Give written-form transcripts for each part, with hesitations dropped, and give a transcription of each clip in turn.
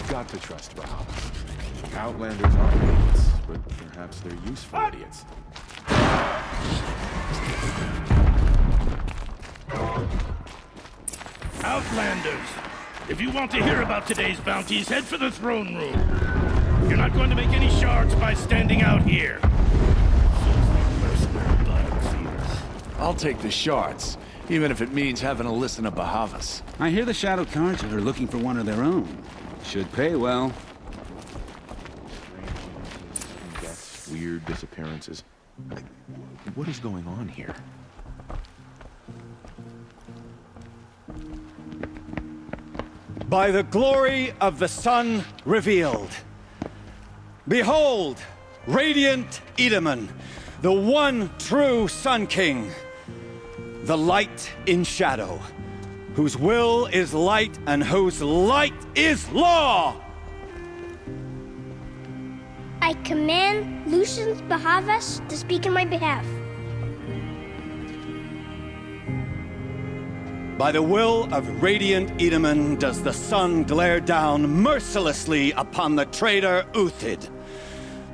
got to trust Valhalla. Outlanders are idiots, but perhaps they're useful idiots. Outlanders! If you want to hear about today's bounties, head for the throne room. You're not going to make any shards by standing out here. I'll take the shards, even if it means having to listen to Bahavas. I hear the Shadow Carja are looking for one of their own. Should pay well. Deaths, weird disappearances. What is going on here? By the glory of the sun revealed. Behold, radiant Edaman, the one true Sun King. The light in shadow, whose will is light and whose light is law! I command Lucius Bahavas to speak in my behalf. By the will of radiant Edaman does the sun glare down mercilessly upon the traitor Uthid.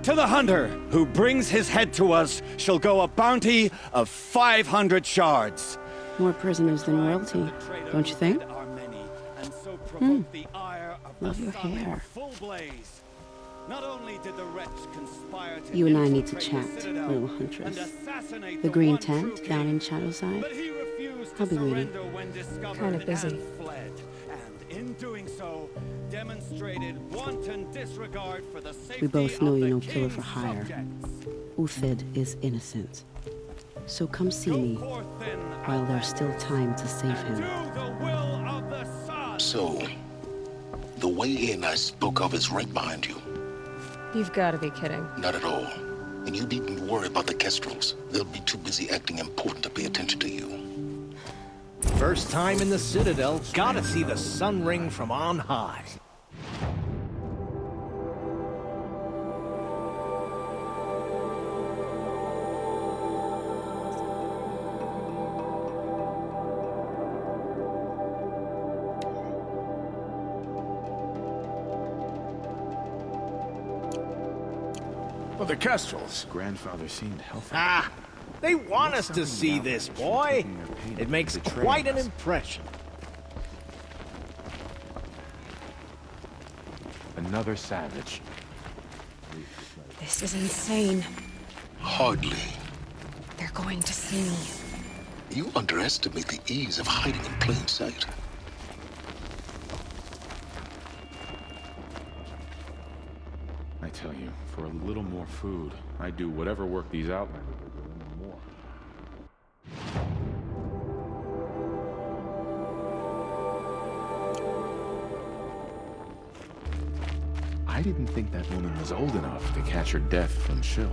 To the hunter who brings his head to us shall go a bounty of 500 shards. More prisoners than royalty, don't you think? Love your hair. You and I need to chat, little huntress. The green tent down in Shadowside. I'll be waiting. Kind of busy. We both know you're no killer for hire. Uthid is innocent. So come see me while there's still time to save him. So, the way in I spoke of is right behind you. You've got to be kidding. Not at all. And you needn't worry about the Kestrels. They'll be too busy acting important to pay attention to you. First time in the Citadel, gotta see the sun ring from on high. Well, the Kestrels. Grandfather seemed healthy. Ah! They want us to see this, boy. It makes quite an impression. Another savage. This is insane. Hardly. They're going to see me. You underestimate the ease of hiding in plain sight. I tell you, for a little more food, I'd do whatever work these Outlanders are doing and more. I didn't think that woman was old enough to catch her death from chill.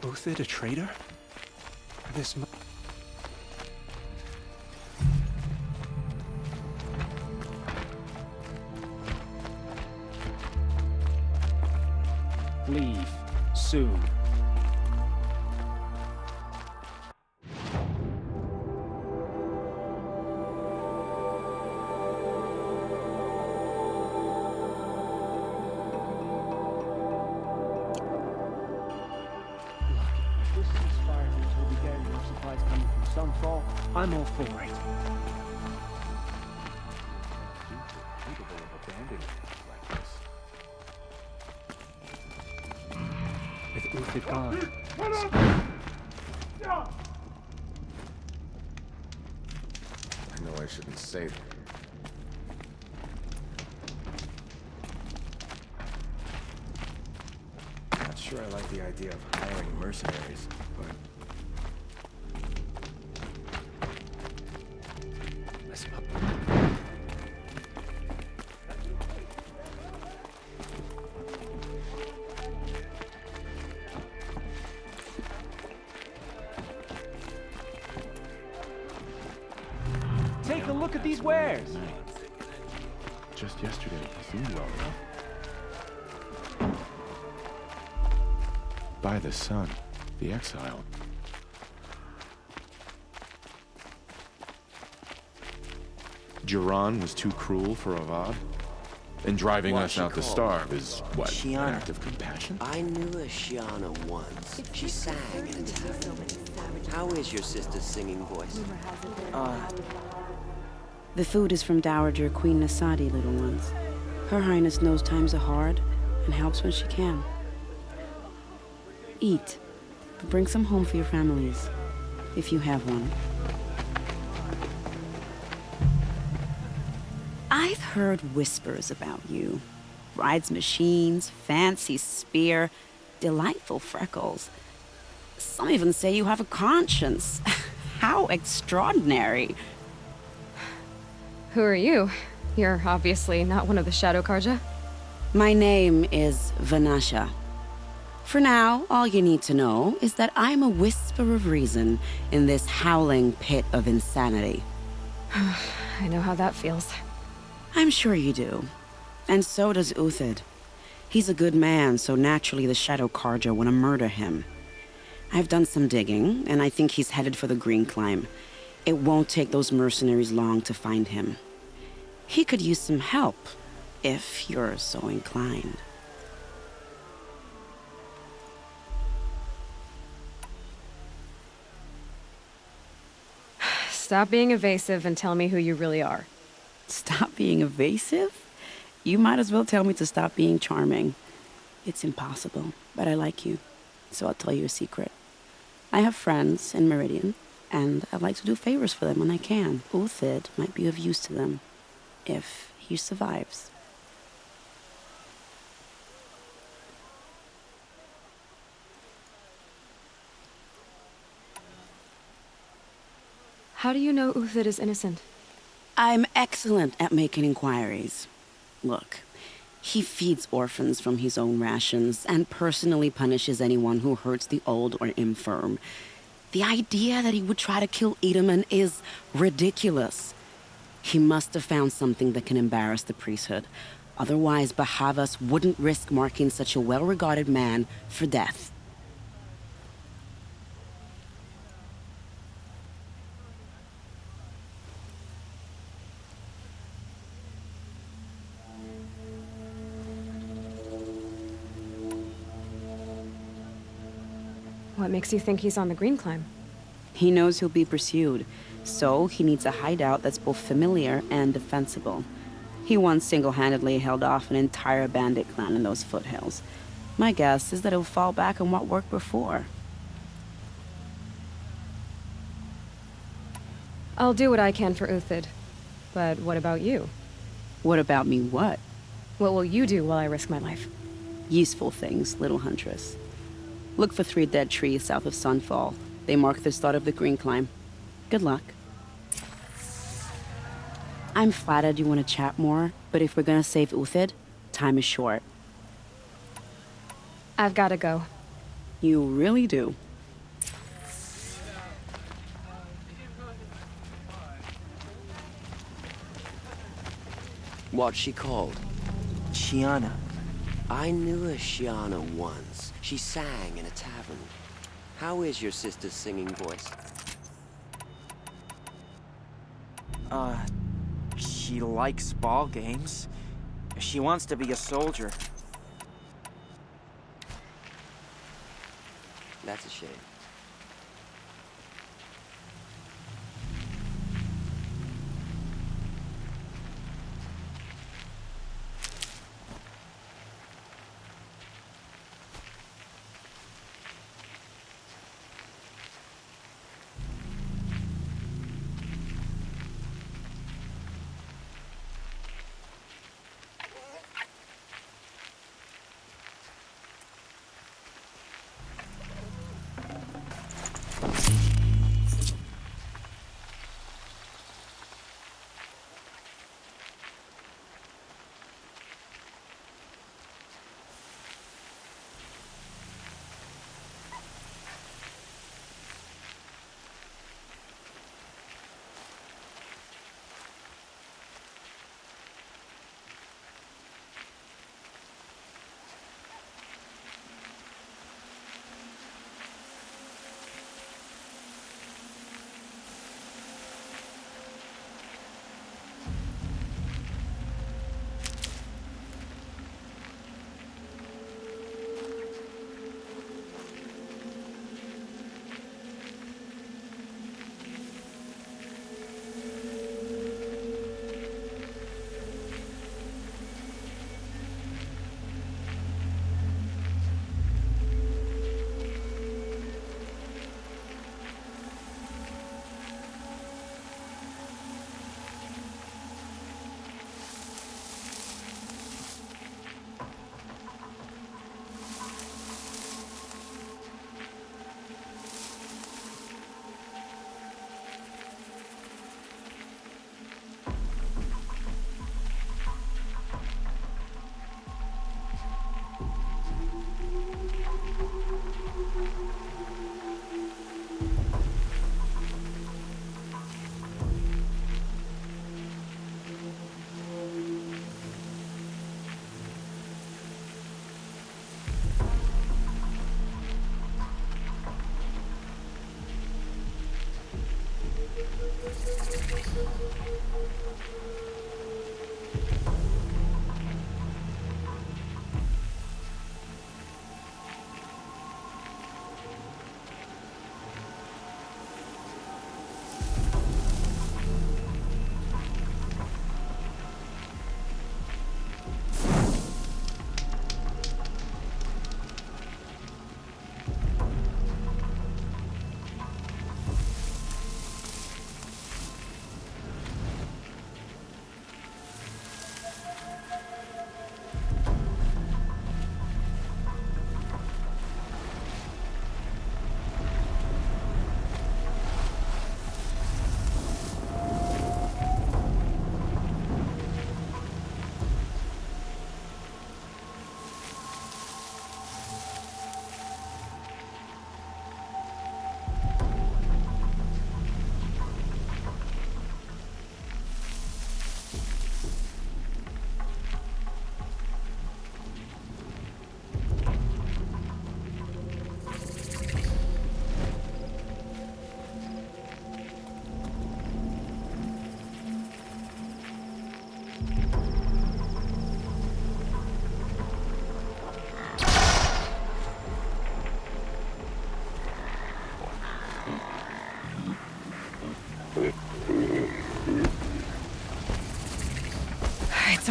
Uthid a traitor? This Leave. Soon. Sunfall, I'm all for it. With Uthid gone. I know I shouldn't say that. Not sure I like the idea of hiring mercenaries, but Take a look at these wares. just yesterday, he seemed well enough. by the sun, the exile. Jiran was too cruel for Avad? And driving us out to starve is, what, an act of compassion? I knew a Shiana once. She sang in a tavern. How is your sister's singing voice? The food is from Dowager Queen Nasadi, little ones. Her Highness knows times are hard and helps when she can. Eat. Bring some home for your families, if you have one. I've heard whispers about you. Rides machines, fancy spear, delightful freckles. Some even say you have a conscience. How extraordinary. Who are you? You're obviously not one of the Shadow Carja. My name is Vanasha. For now, all you need to know is that I'm a whisper of reason in this howling pit of insanity. I know how that feels. I'm sure you do. And so does Uthid. He's a good man, so naturally the Shadow Carja want to murder him. I've done some digging, and I think he's headed for the Green Climb. It won't take those mercenaries long to find him. He could use some help, if you're so inclined. Stop being evasive and tell me who you really are. Stop being evasive? You might as well tell me to stop being charming. It's impossible, but I like you, so I'll tell you a secret. I have friends in Meridian, and I like to do favors for them when I can. Uthid might be of use to them, if he survives. How do you know Uthid is innocent? I'm excellent at making inquiries. Look, he feeds orphans from his own rations and personally punishes anyone who hurts the old or infirm. The idea that he would try to kill Edelman is ridiculous. He must have found something that can embarrass the priesthood. Otherwise, Bahavas wouldn't risk marking such a well-regarded man for death. What makes you think he's on the Green Climb? He knows he'll be pursued, so he needs a hideout that's both familiar and defensible. He once single-handedly held off an entire bandit clan in those foothills. My guess is that he'll fall back on what worked before. I'll do what I can for Uthid. But what about you? What about me what? What will you do while I risk my life? Useful things, little huntress. Look for 3 dead trees south of Sunfall. They mark the start of the Green Climb. Good luck. I'm flattered you want to chat more, but if we're gonna save Uthid, time is short. I've gotta go. You really do. What's she called? Shiana. I knew a Shiana once. She sang in a tavern. How is your sister's singing voice? She likes ball games. She wants to be a soldier. That's a shame.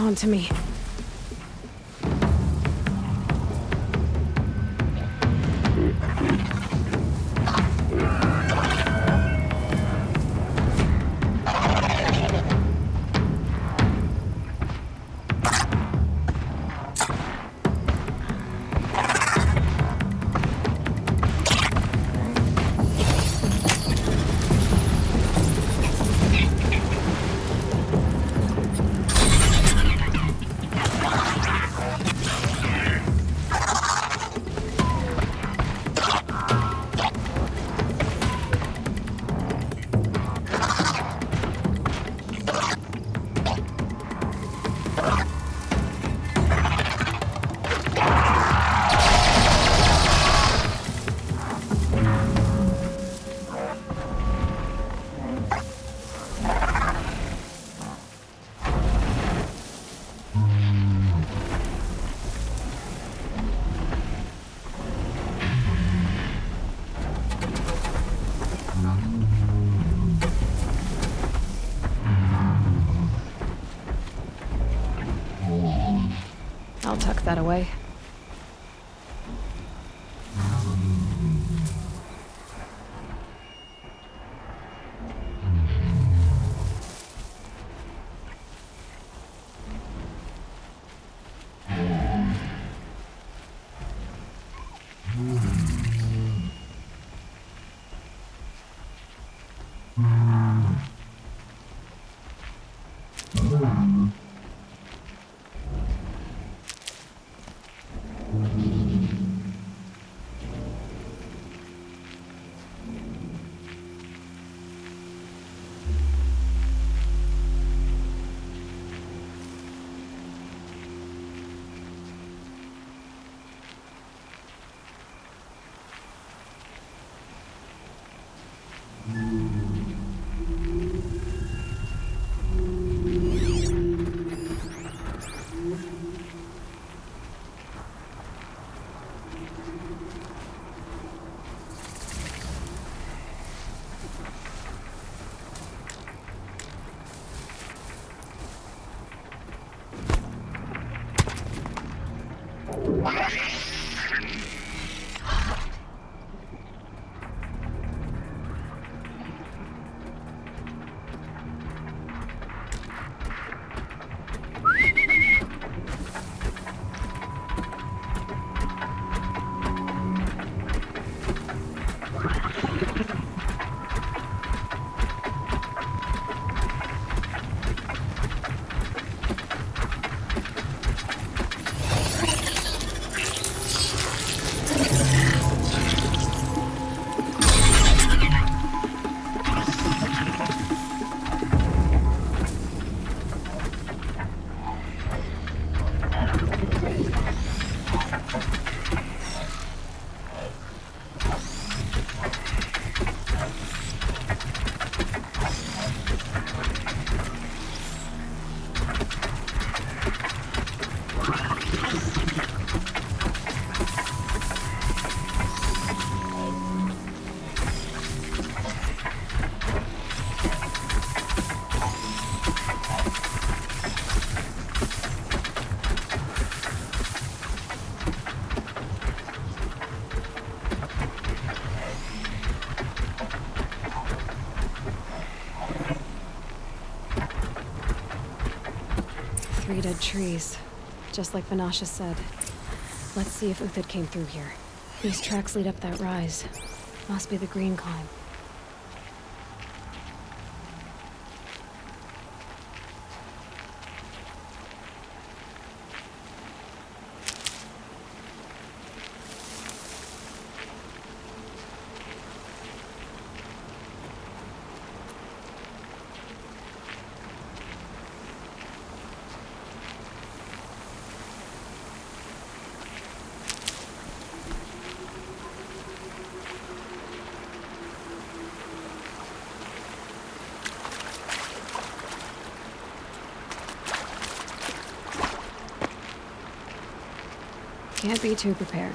on to me. I'll tuck that away. Three dead trees, just like Vanasha said. Let's see if Uthid came through here. These tracks lead up that rise. Must be the green climb. Can't be too prepared.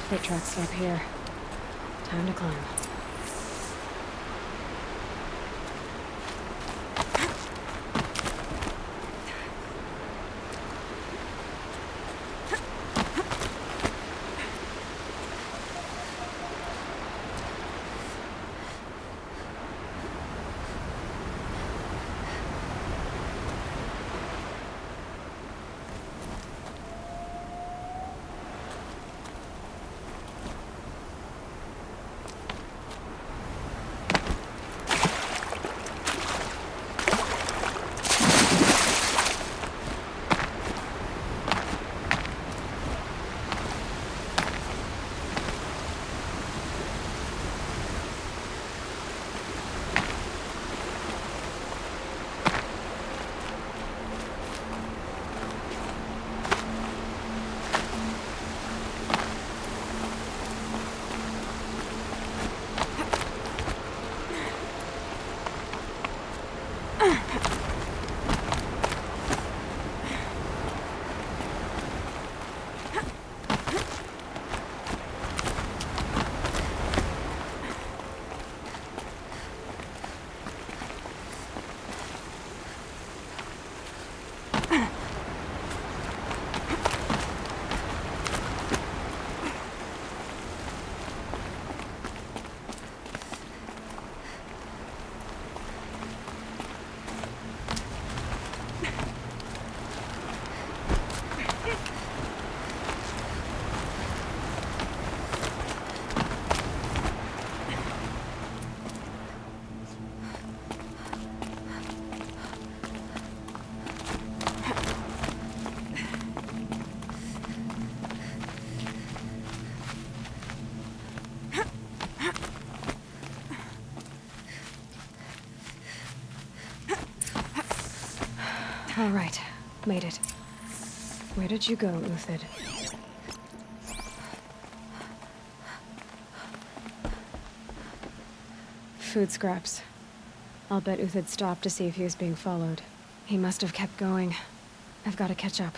Freight tracks stop here. Time to climb. All right, made it. Where did you go, Uthid? Food scraps. I'll bet Uthid stopped to see if he was being followed. He must have kept going. I've got to catch up.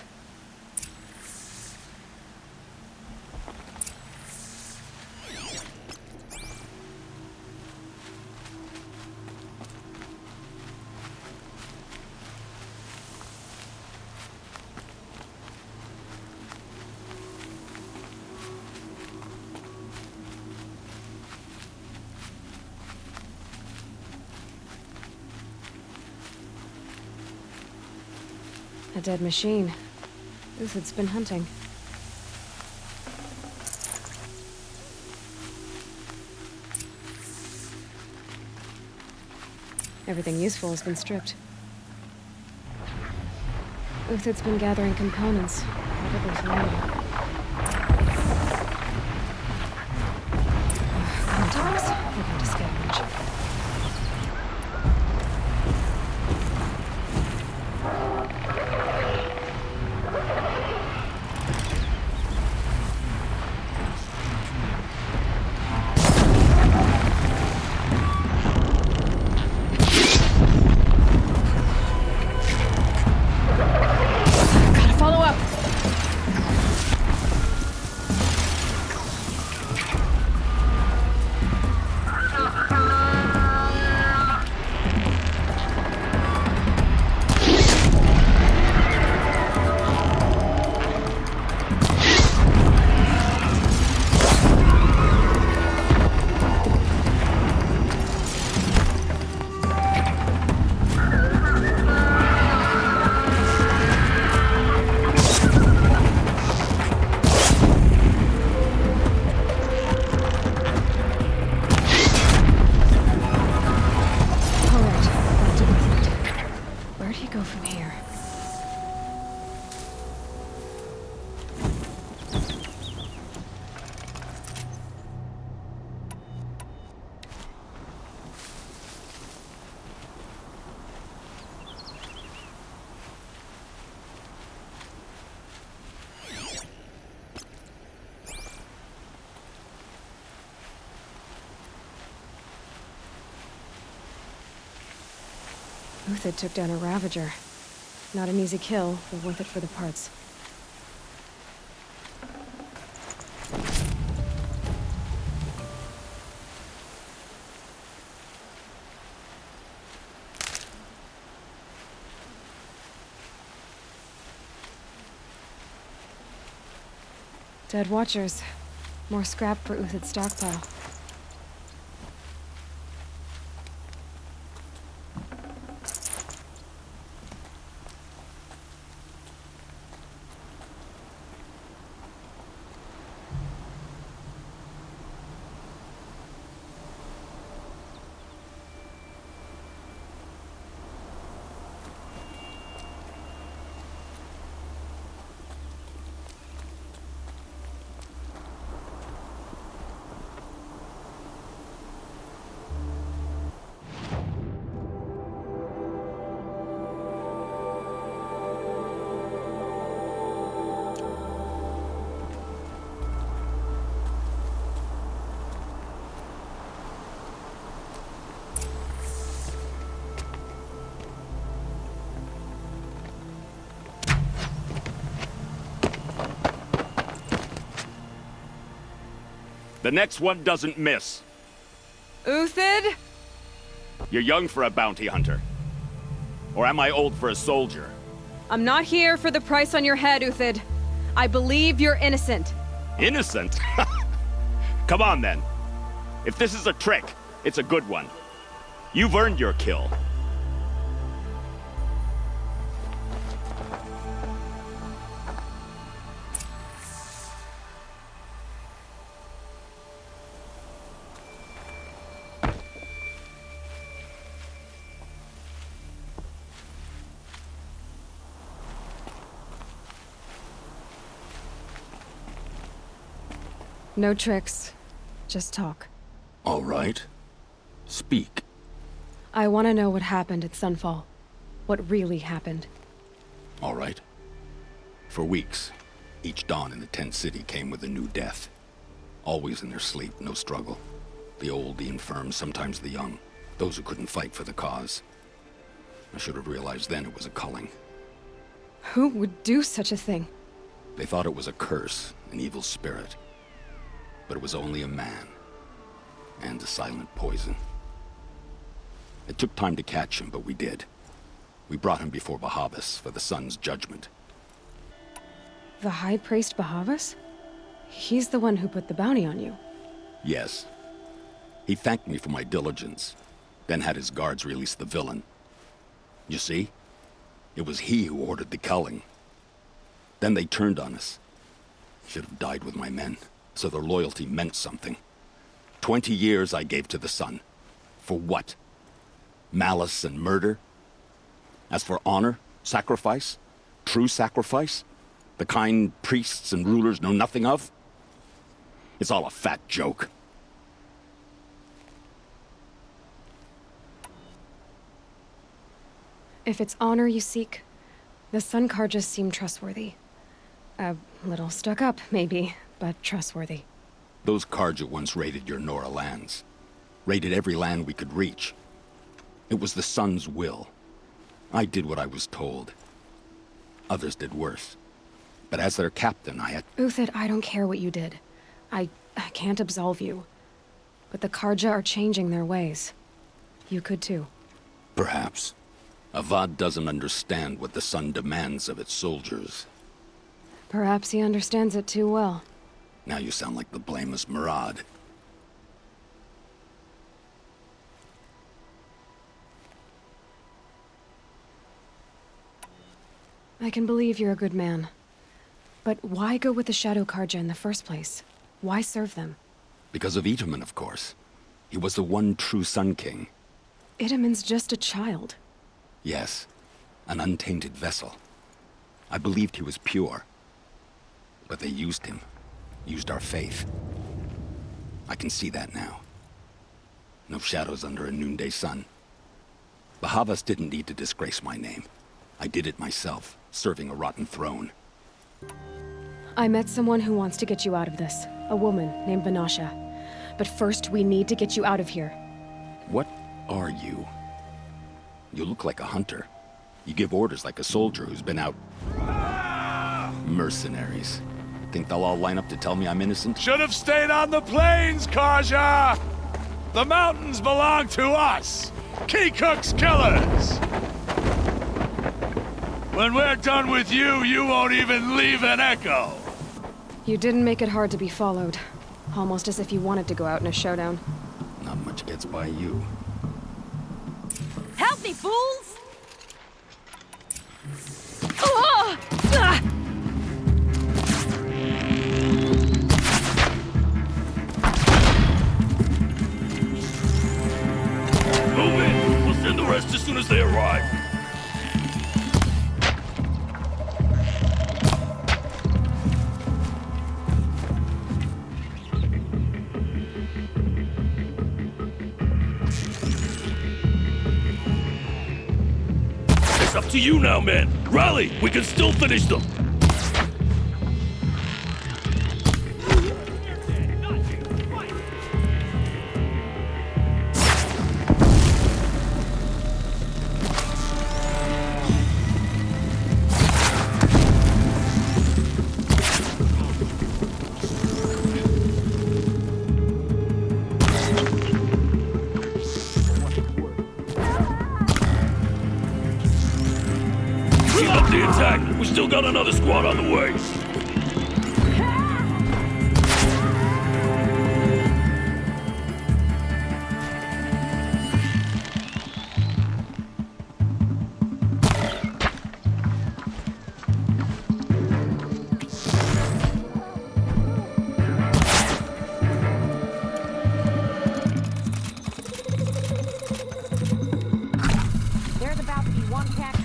A dead machine. Uthid's been hunting. Everything useful has been stripped. Uthid's been gathering components, probably for ammo. Contacts. We're going to scavenge. Uthid took down a Ravager. Not an easy kill, but worth it for the parts. Dead Watchers. More scrap for Uthid's stockpile. The next one doesn't miss. Uthid? You're young for a bounty hunter. Or am I old for a soldier? I'm not here for the price on your head, Uthid. I believe you're innocent. Innocent? Come on, then. If this is a trick, it's a good one. You've earned your kill. No tricks. Just talk. All right. Speak. I want to know what happened at Sunfall. What really happened. All right. For weeks, each dawn in the tent city came with a new death. Always in their sleep, no struggle. The old, the infirm, sometimes the young. Those who couldn't fight for the cause. I should have realized then it was a culling. Who would do such a thing? They thought it was a curse, an evil spirit. But it was only a man. And a silent poison. It took time to catch him, but we did. We brought him before Bahavas for the sun's judgment. The High Priest Bahavas? He's the one who put the bounty on you. Yes. He thanked me for my diligence, then had his guards release the villain. You see? It was he who ordered the culling. Then they turned on us. Should have died with my men, so their loyalty meant something. 20 years I gave to the sun. For what? Malice and murder? As for honor, sacrifice, true sacrifice, the kind priests and rulers know nothing of? It's all a fat joke. If it's honor you seek, the Sun Carjas seem trustworthy. A little stuck up, maybe, but trustworthy. Those Carja once raided your Nora lands. Raided every land we could reach. It was the Sun's will. I did what I was told. Others did worse. But as their captain, I had... Uthid, I don't care what you did. I can't absolve you. But the Carja are changing their ways. You could too. Perhaps. Avad doesn't understand what the Sun demands of its soldiers. Perhaps he understands it too well. Now you sound like the blameless Murad. I can believe you're a good man. But why go with the Shadow Carja in the first place? Why serve them? Because of Itaman, of course. He was the one true Sun King. Itaman's just a child. Yes, an untainted vessel. I believed he was pure. But they used him. Used our faith. I can see that now. No shadows under a noonday sun. Bahavas didn't need to disgrace my name. I did it myself, serving a rotten throne. I met someone who wants to get you out of this. A woman named Vanasha. But first, we need to get you out of here. What are you? You look like a hunter. You give orders like a soldier who's been out... Mercenaries. Think they'll all line up to tell me I'm innocent? Should have stayed on the plains, Carja! The mountains belong to us! Keycook's killers! When we're done with you, you won't even leave an echo! You didn't make it hard to be followed. Almost as if you wanted to go out in a showdown. Not much gets by you. Help me, fools! Move in! We'll send the rest as soon as they arrive. It's up to you now, man. Rally! We can still finish them. Keep up the attack. We still got another squad on the way. There's about to be one pack.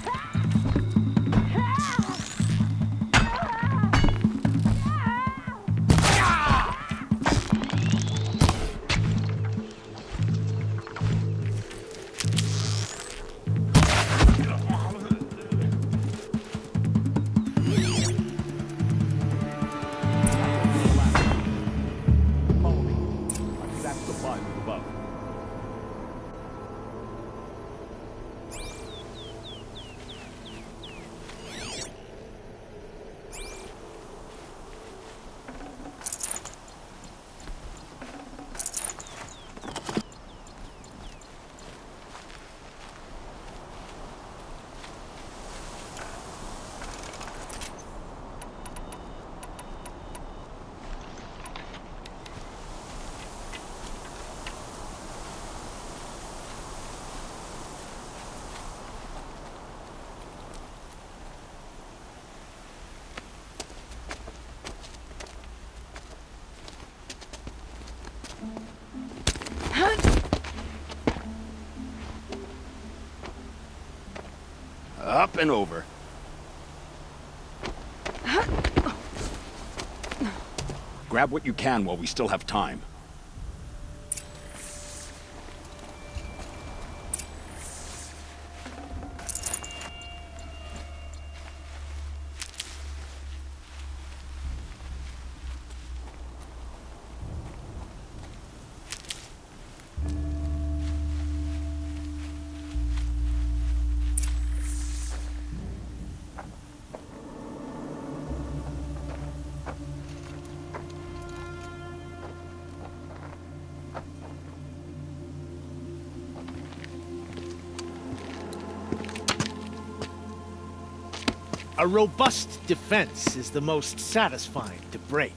Up and over. Grab what you can while we still have time. A robust defense is the most satisfying to break.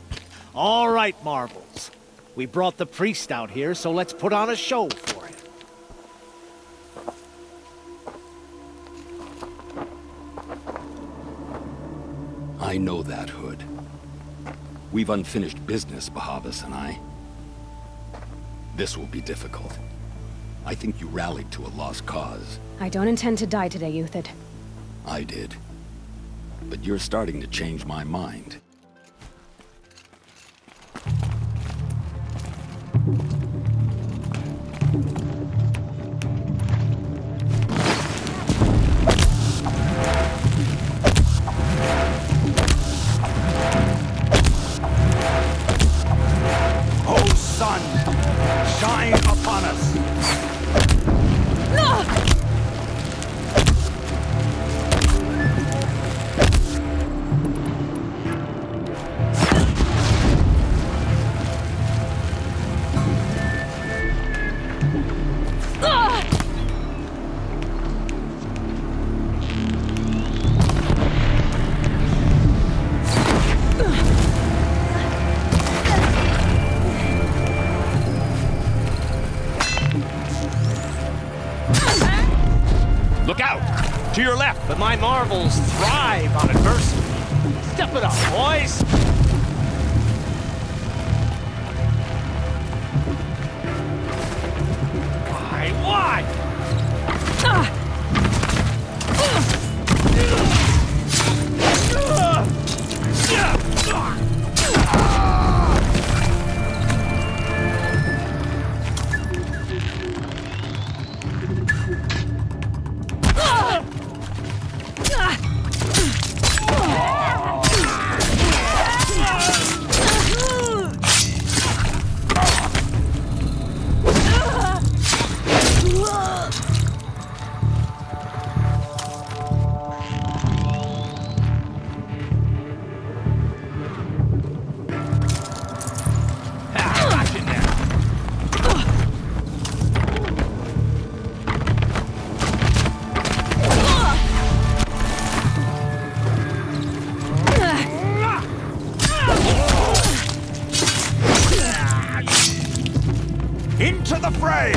All right, Marbles. We brought the priest out here, so let's put on a show for him. I know that, Hood. We've unfinished business, Bahavas and I. This will be difficult. I think you rallied to a lost cause. I don't intend to die today, Uthid. I did. But you're starting to change my mind. Oh, sun, shine upon us. your left. But my marvels thrive on adversity. Step it up, boys! Why? Into the fray!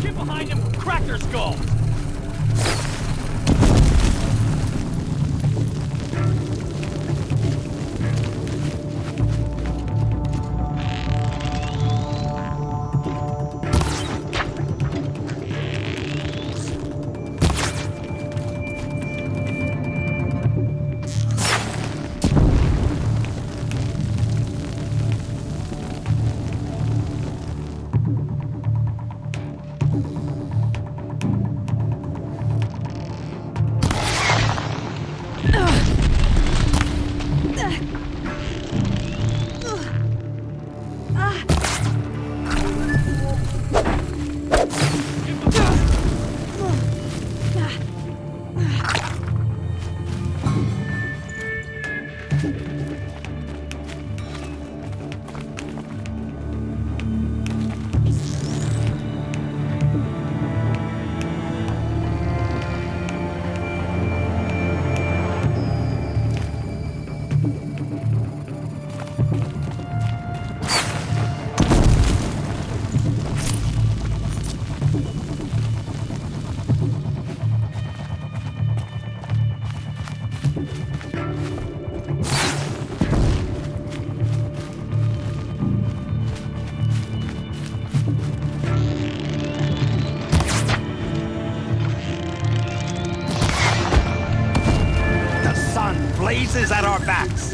Get behind him, crack their skull! Blazes at our backs.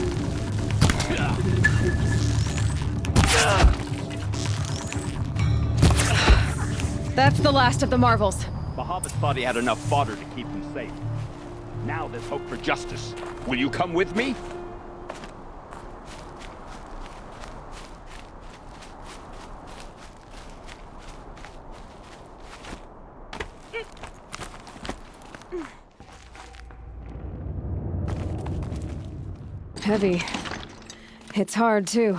That's the last of the marvels. Bahavas thought he had enough fodder to keep him safe. Now there's hope for justice. Will you come with me? Heavy. It's hard, too.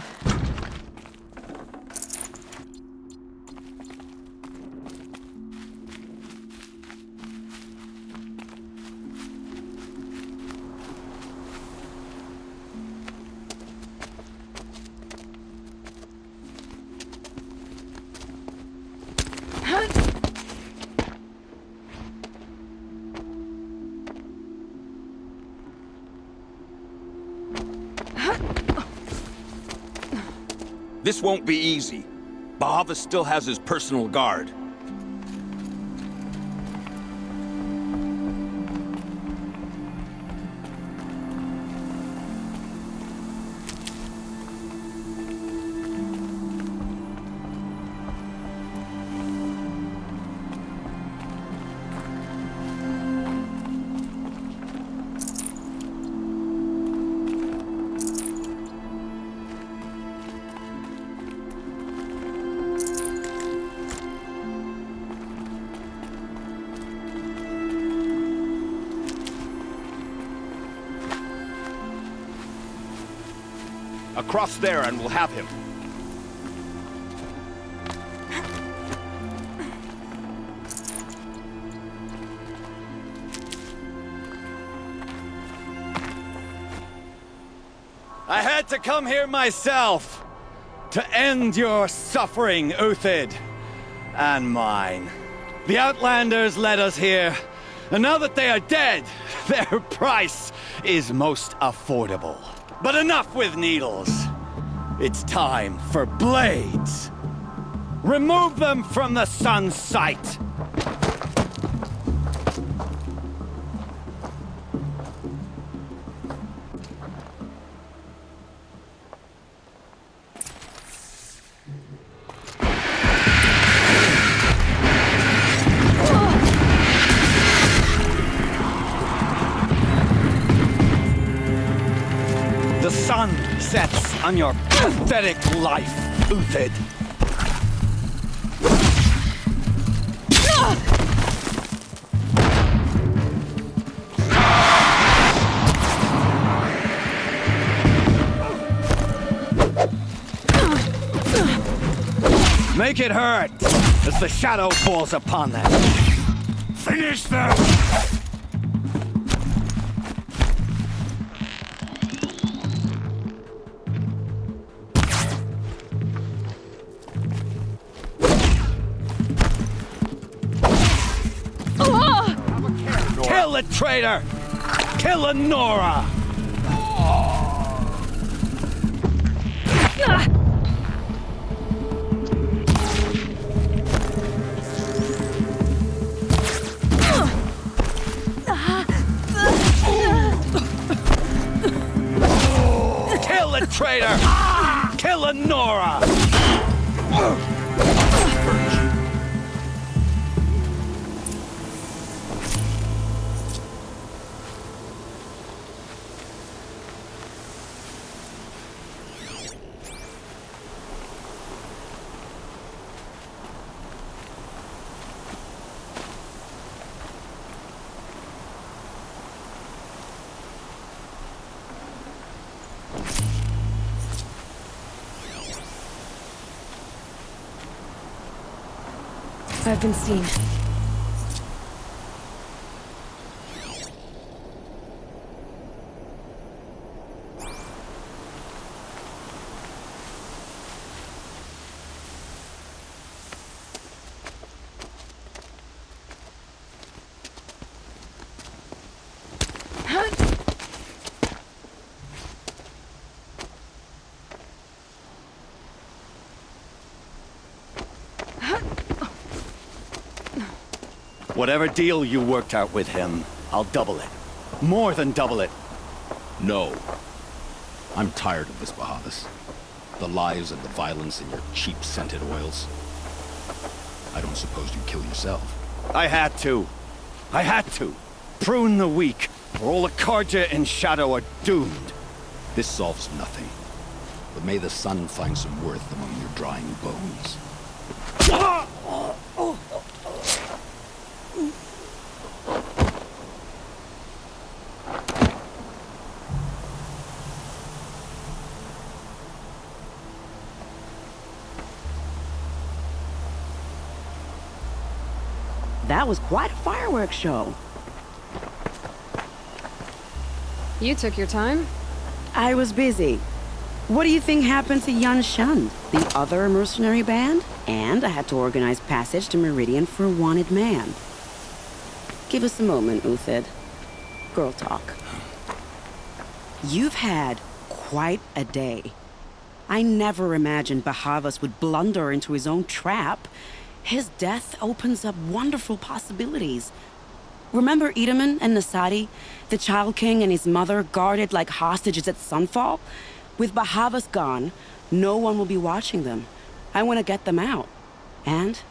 This won't be easy. Bahava still has his personal guard. Across there and we'll have him. I had to come here myself. to end your suffering, Uthid. And mine. The Outlanders led us here, and now that they are dead, their price is most affordable. But enough with needles. It's time for blades. Remove them from the sun's sight. The sun sets on your pathetic life, Uthid. Make it hurt as the shadow falls upon them. Finish them! Kill the traitor! Kill Nora! Kill the traitor! Kill Nora! I've been seen. Whatever deal you worked out with him, I'll double it. More than double it. No. I'm tired of this, Bahavas. The lies and the violence in your cheap scented oils. I don't suppose you'd kill yourself. I had to. I had to. Prune the weak, or all the Carja in Shadow are doomed. This solves nothing. But may the sun find some worth among your drying bones. That was quite a fireworks show. You took your time? I was busy. What do you think happened to Yan Shan, the other mercenary band? And I had to organize passage to Meridian for a wanted man. Give us a moment, Uthid. Girl talk. You've had quite a day. I never imagined Bahavas would blunder into his own trap. His death opens up wonderful possibilities. Remember Itaman and Nasadi, the Child King and his mother guarded like hostages at sunfall? With Bahavas gone, no one will be watching them. I want to get them out. And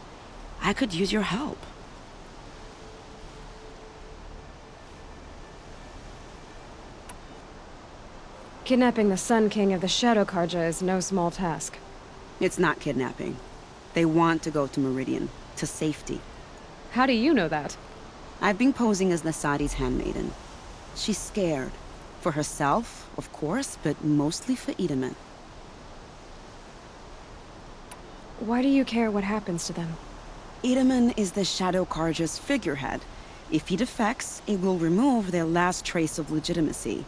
I could use your help. Kidnapping the Sun King of the Shadow Carja is no small task. It's not kidnapping. They want to go to Meridian, to safety. How do you know that? I've been posing as Nasadi's handmaiden. She's scared. For herself, of course, but mostly for Itaman. Why do you care what happens to them? Itaman is the Shadow Carja's figurehead. If he defects, it will remove their last trace of legitimacy.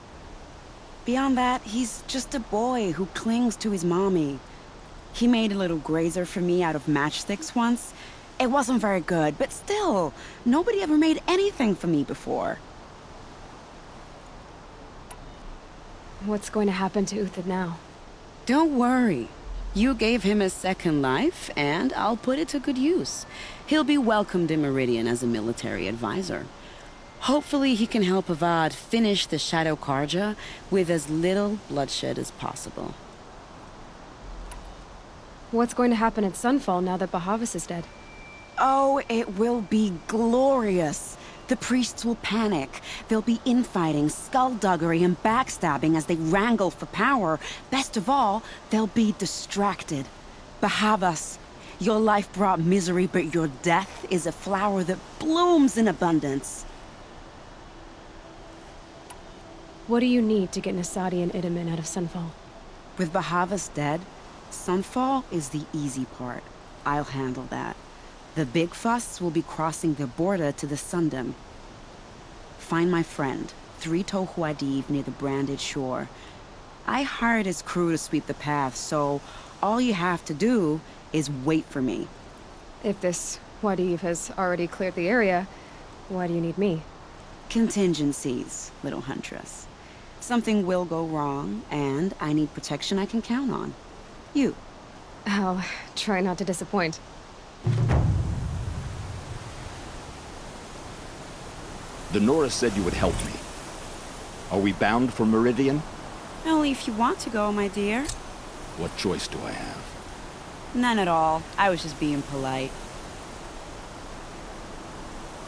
Beyond that, he's just a boy who clings to his mommy. He made a little grazer for me out of matchsticks once. It wasn't very good, but still, nobody ever made anything for me before. What's going to happen to Uthid now? Don't worry. You gave him a second life, and I'll put it to good use. He'll be welcomed in Meridian as a military advisor. Hopefully he can help Avad finish the Shadow Carja with as little bloodshed as possible. What's going to happen at Sunfall now that Bahavas is dead? Oh, it will be glorious. The priests will panic. There'll be infighting, skullduggery, and backstabbing as they wrangle for power. Best of all, they'll be distracted. Bahavas, your life brought misery, but your death is a flower that blooms in abundance. What do you need to get Nasadi and Idaman out of Sunfall? With Bahavas dead, Sunfall is the easy part. I'll handle that. The big fuss will be crossing the border to the Sundom. Find my friend, Traitor near the branded shore. I hired his crew to sweep the path, so all you have to do is wait for me. If this Wadiv has already cleared the area, why do you need me? Contingencies, little huntress. Something will go wrong, and I need protection I can count on. You. I'll try not to disappoint. The Nora said you would help me. Are we bound for Meridian? Only if you want to go, my dear. What choice do I have? None at all. I was just being polite.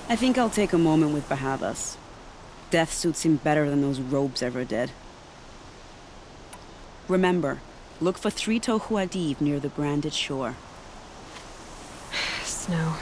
I think I'll take a moment with Bahavas. Death suits him better than those robes ever did. Remember, look for Traitor near the branded shore. Snow.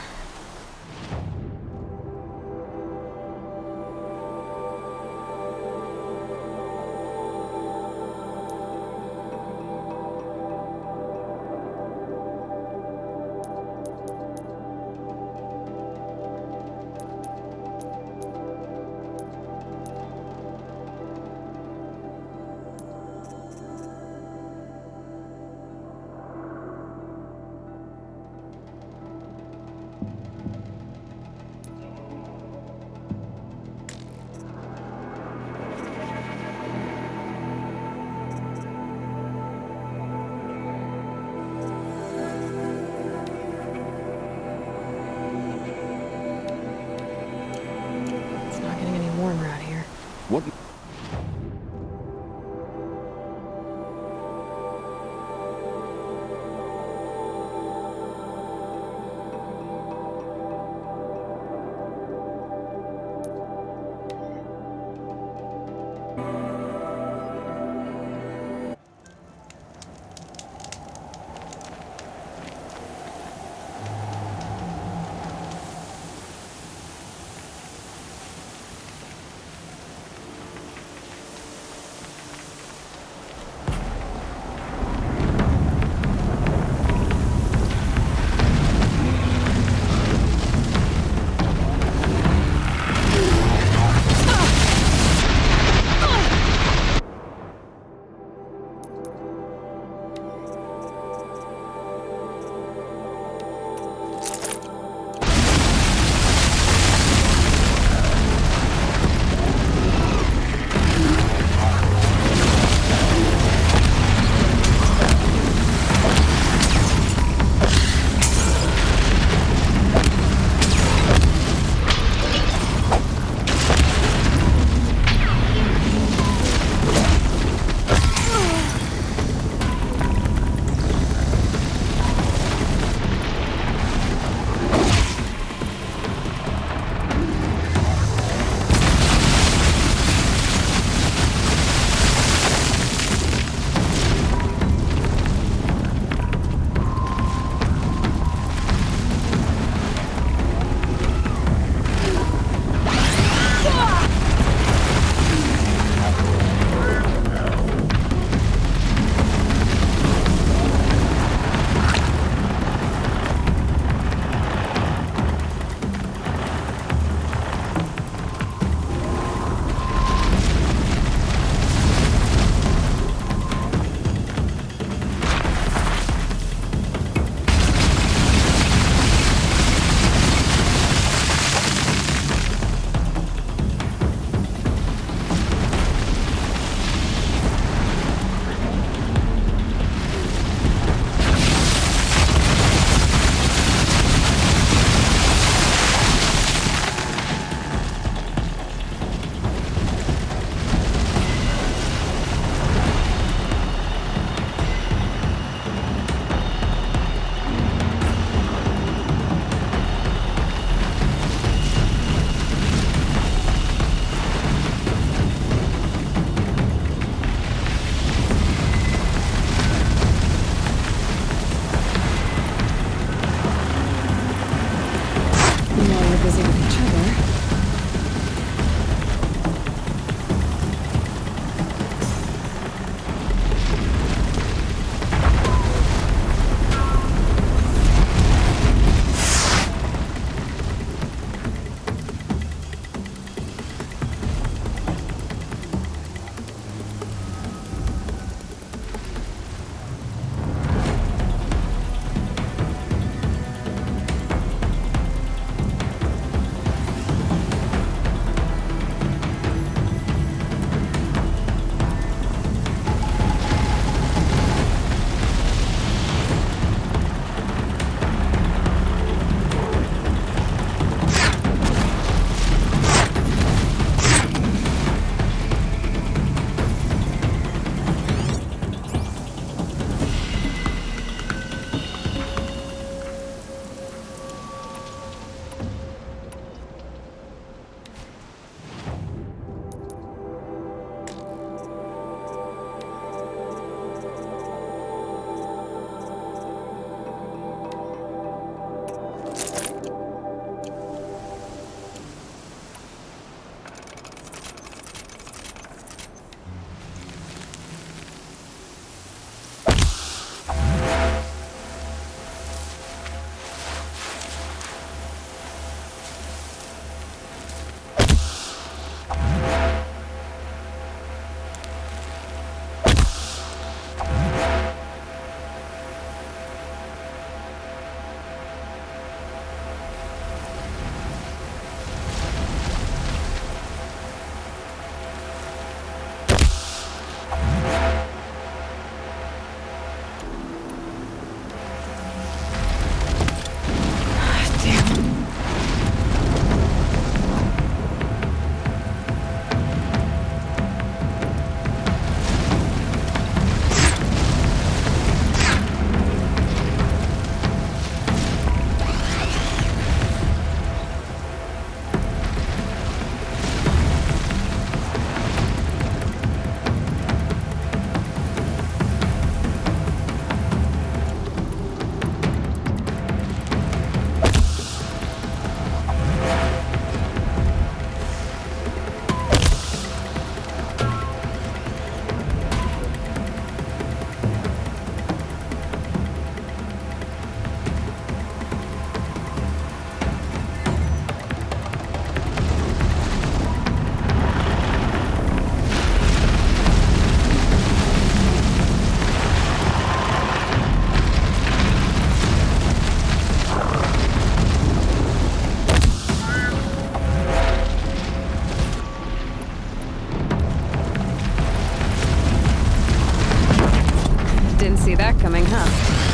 Didn't see that coming, huh?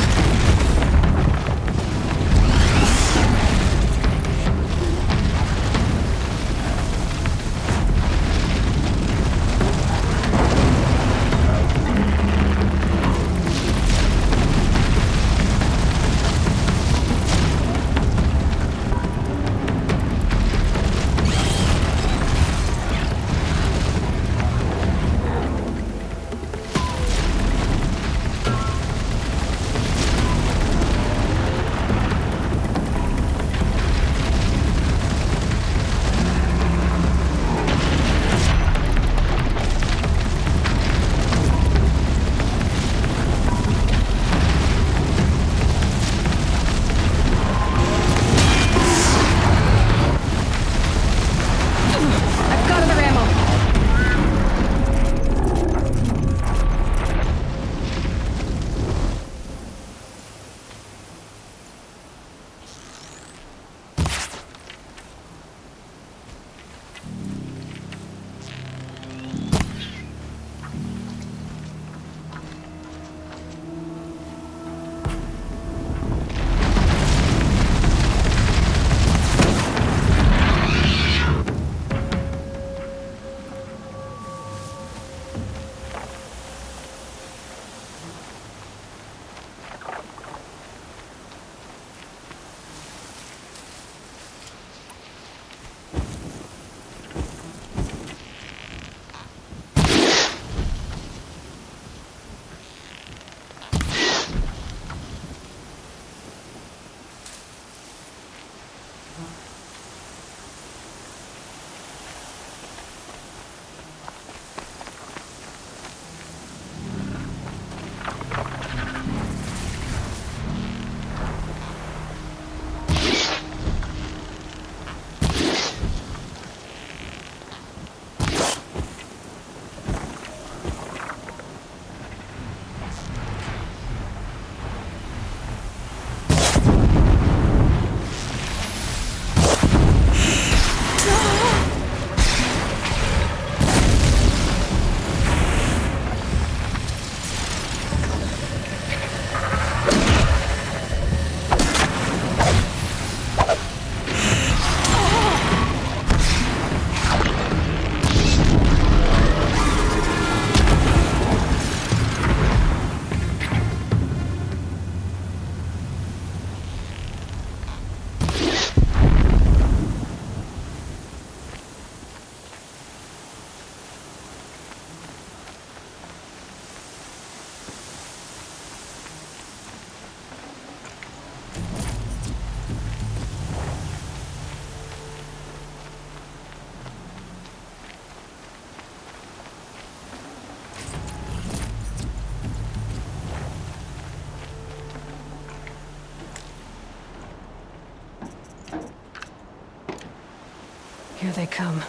Here they come.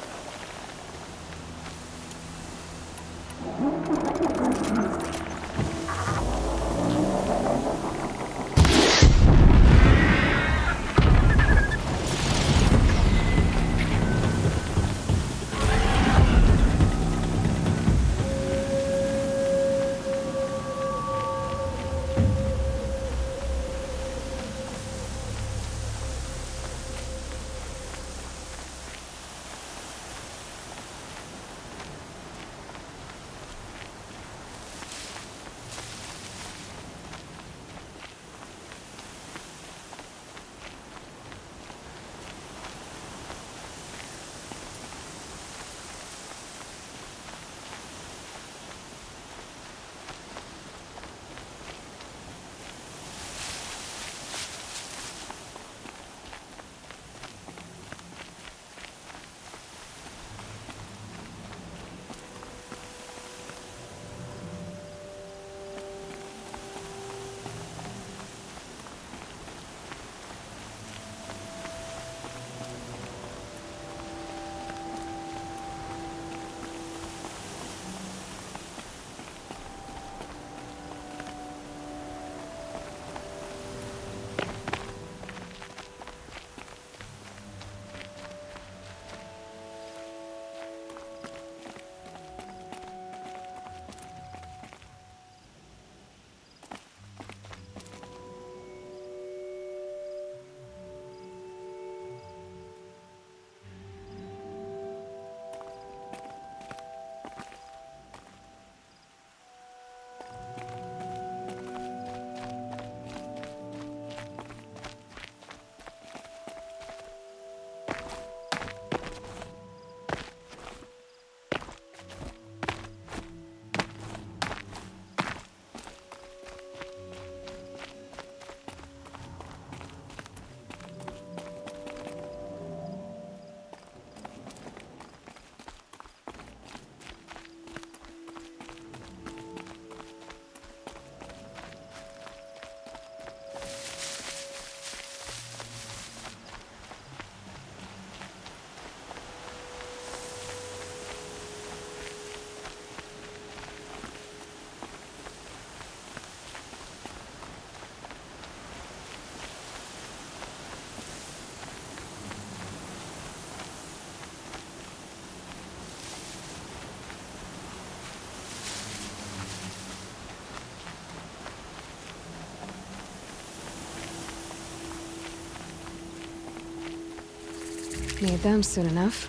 Need them soon enough.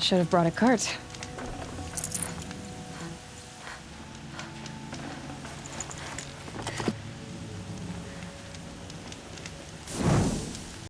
Should have brought a cart.